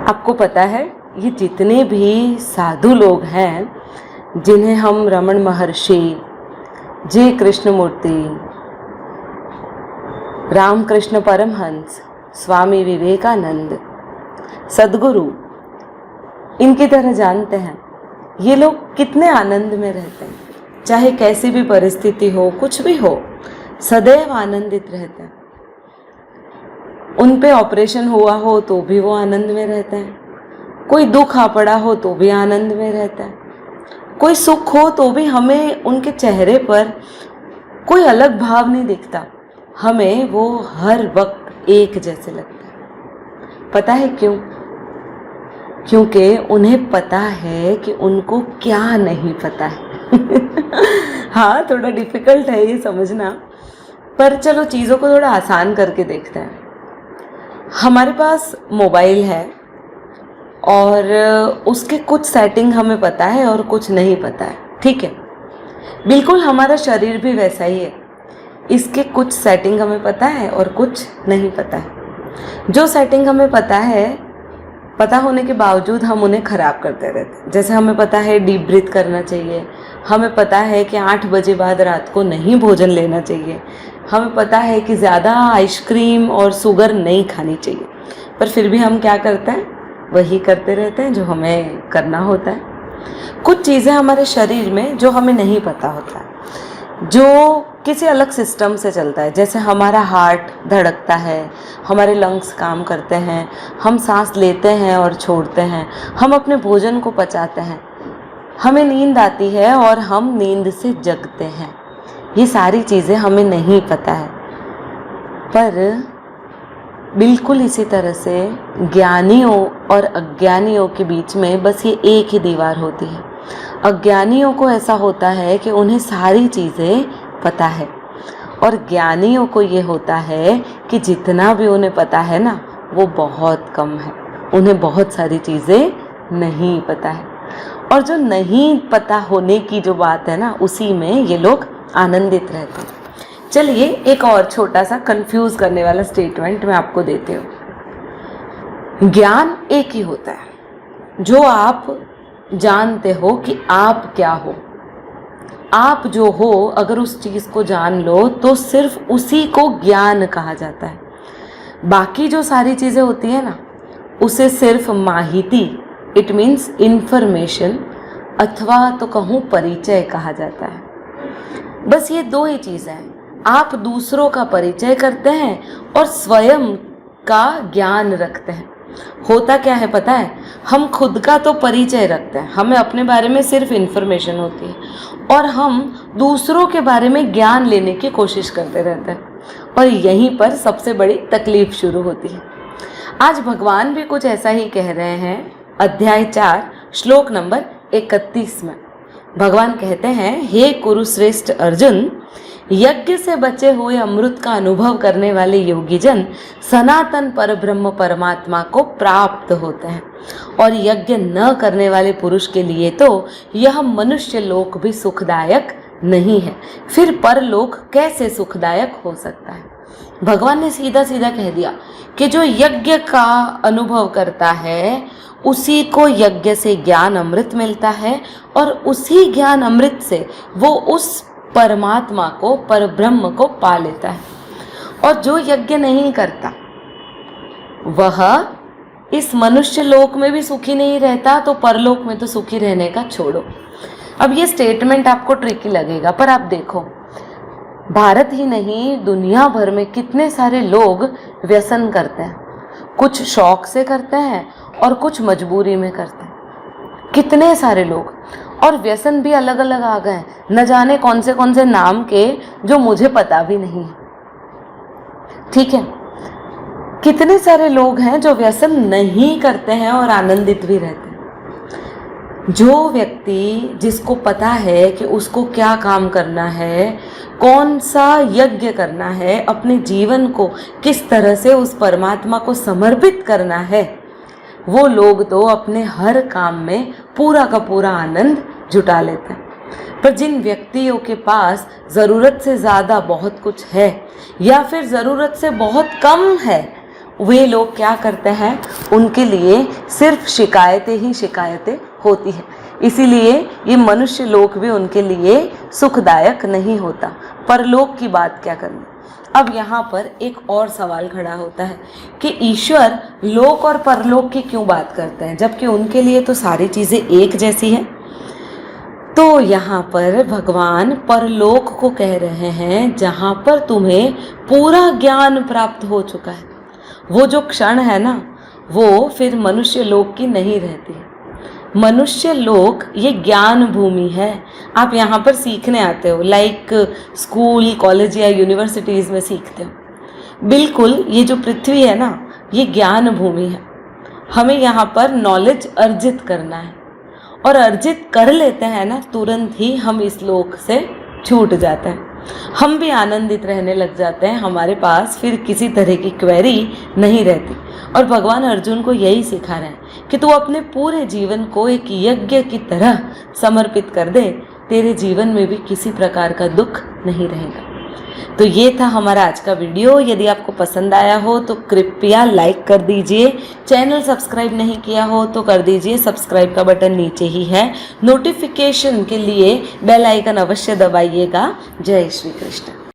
आपको पता है, ये जितने भी साधु लोग हैं जिन्हें हम रमण महर्षि, जी कृष्णमूर्ति, रामकृष्ण परमहंस, स्वामी विवेकानंद, सद्गुरु, इनकी तरह जानते हैं, ये लोग कितने आनंद में रहते हैं। चाहे कैसी भी परिस्थिति हो, कुछ भी हो, सदैव आनंदित रहते हैं। उन पे ऑपरेशन हुआ हो तो भी वो आनंद में रहते हैं, कोई दुख आ पड़ा हो तो भी आनंद में रहता है, कोई सुख हो तो भी हमें उनके चेहरे पर कोई अलग भाव नहीं दिखता, हमें वो हर वक्त एक जैसे लगता है। पता है क्यों? क्योंकि उन्हें पता है कि उनको क्या नहीं पता है। हाँ, थोड़ा डिफिकल्ट है ये समझना, पर चलो चीज़ों को थोड़ा आसान करके देखते हैं। हमारे पास मोबाइल है और उसके कुछ सेटिंग हमें पता है और कुछ नहीं पता है, ठीक है। बिल्कुल हमारा शरीर भी वैसा ही है, इसके कुछ सेटिंग हमें पता है और कुछ नहीं पता है। जो सेटिंग हमें पता है, पता होने के बावजूद हम उन्हें ख़राब करते रहते हैं। जैसे हमें पता है डीप ब्रीथ करना चाहिए, हमें पता है कि 8 बजे बाद रात को नहीं भोजन लेना चाहिए, हमें पता है कि ज़्यादा आइसक्रीम और शुगर नहीं खानी चाहिए, पर फिर भी हम क्या करते हैं? वही करते रहते हैं जो हमें करना होता है। कुछ चीज़ें हमारे शरीर में जो हमें नहीं पता होता है, जो किसी अलग सिस्टम से चलता है। जैसे हमारा हार्ट धड़कता है, हमारे लंग्स काम करते हैं, हम सांस लेते हैं और छोड़ते हैं, हम अपने भोजन को पचाते हैं, हमें नींद आती है और हम नींद से जगते हैं। ये सारी चीज़ें हमें नहीं पता है। पर बिल्कुल इसी तरह से ज्ञानियों और अज्ञानियों के बीच में बस ये एक ही दीवार होती है। अज्ञानियों को ऐसा होता है कि उन्हें सारी चीज़ें पता है, और ज्ञानियों को ये होता है कि जितना भी उन्हें पता है ना, वो बहुत कम है, उन्हें बहुत सारी चीज़ें नहीं पता है। और जो नहीं पता होने की जो बात है ना, उसी में ये लोग आनंदित रहते हैं। चलिए एक और छोटा सा कंफ्यूज करने वाला स्टेटमेंट मैं आपको देती हूँ। ज्ञान एक ही होता है, जो आप जानते हो कि आप क्या हो। आप जो हो, अगर उस चीज़ को जान लो तो सिर्फ उसी को ज्ञान कहा जाता है। बाकी जो सारी चीज़ें होती है ना, उसे सिर्फ माहिती, इट मीन्स इंफॉर्मेशन, अथवा तो कहूँ परिचय कहा जाता है। बस ये दो ही चीज़ें हैं। आप दूसरों का परिचय करते हैं और स्वयं का ज्ञान रखते हैं। होता क्या है पता है? हम खुद का तो परिचय रखते हैं, हमें अपने बारे में सिर्फ इन्फॉर्मेशन होती है, और हम दूसरों के बारे में ज्ञान लेने की कोशिश करते रहते हैं, और यहीं पर सबसे बड़ी तकलीफ शुरू होती है। आज भगवान भी कुछ ऐसा ही कह रहे हैं। अध्याय 4 श्लोक नंबर 31 में भगवान कहते हैं, हे कुरुश्रेष्ठ अर्जुन, यज्ञ से बचे हुए अमृत का अनुभव करने वाले योगी जन सनातन परब्रह्म परमात्मा को प्राप्त होते हैं, और यज्ञ न करने वाले पुरुष के लिए तो यह मनुष्य लोक भी सुखदायक नहीं है, फिर परलोक कैसे सुखदायक हो सकता है। भगवान ने सीधा सीधा कह दिया कि जो यज्ञ का अनुभव करता है उसी को यज्ञ से ज्ञान अमृत मिलता है, और उसी ज्ञान अमृत से वो उस परमात्मा को, परब्रह्म को पा लेता है। और जो यज्ञ नहीं करता वह इस मनुष्य लोक में भी सुखी नहीं रहता, तो परलोक में तो सुखी रहने का छोड़ो। अब ये स्टेटमेंट आपको ट्रिकी लगेगा, पर आप देखो, भारत ही नहीं दुनिया भर में कितने सारे लोग व्यसन करते हैं। कुछ शौक से करते हैं और कुछ मजबूरी में करते हैं, कितने सारे लोग। और व्यसन भी अलग अलग आ गए, न जाने कौन से नाम के, जो मुझे पता भी नहीं है, ठीक है। कितने सारे लोग हैं जो व्यसन नहीं करते हैं और आनंदित भी रहते हैं। जो व्यक्ति, जिसको पता है कि उसको क्या काम करना है, कौन सा यज्ञ करना है, अपने जीवन को किस तरह से उस परमात्मा को समर्पित करना है, वो लोग तो अपने हर काम में पूरा का पूरा आनंद जुटा लेते हैं। पर जिन व्यक्तियों के पास ज़रूरत से ज़्यादा बहुत कुछ है, या फिर ज़रूरत से बहुत कम है, वे लोग क्या करते हैं, उनके लिए सिर्फ शिकायतें ही शिकायतें होती हैं। इसीलिए ये मनुष्य लोक भी उनके लिए सुखदायक नहीं होता। परलोक की बात क्या करनी। अब यहाँ पर एक और सवाल खड़ा होता है कि ईश्वर लोक और परलोक की क्यों बात करते हैं, जबकि उनके लिए तो सारी चीज़ें एक जैसी हैं। तो यहाँ पर भगवान परलोक को कह रहे हैं जहाँ पर तुम्हें पूरा ज्ञान प्राप्त हो चुका है। वो जो क्षण है ना, वो फिर मनुष्य लोक की नहीं रहती है। मनुष्य लोक ये ज्ञान भूमि है। आप यहाँ पर सीखने आते हो, लाइक स्कूल, कॉलेज या यूनिवर्सिटीज़ में सीखते हो। बिल्कुल ये जो पृथ्वी है ना, ये ज्ञान भूमि है। हमें यहाँ पर नॉलेज अर्जित करना है, और अर्जित कर लेते हैं ना, तुरंत ही हम इस लोक से छूट जाते हैं। हम भी आनंदित रहने लग जाते हैं। हमारे पास फिर किसी तरह की क्वेरी नहीं रहती। और भगवान अर्जुन को यही सिखा रहे हैं कि तू अपने पूरे जीवन को एक यज्ञ की तरह समर्पित कर दे, तेरे जीवन में भी किसी प्रकार का दुख नहीं रहेगा। तो ये था हमारा आज का वीडियो। यदि आपको पसंद आया हो तो कृपया लाइक कर दीजिए। चैनल सब्सक्राइब नहीं किया हो तो कर दीजिए, सब्सक्राइब का बटन नीचे ही है। नोटिफिकेशन के लिए बेल आइकन अवश्य दबाइएगा। जय श्री कृष्ण।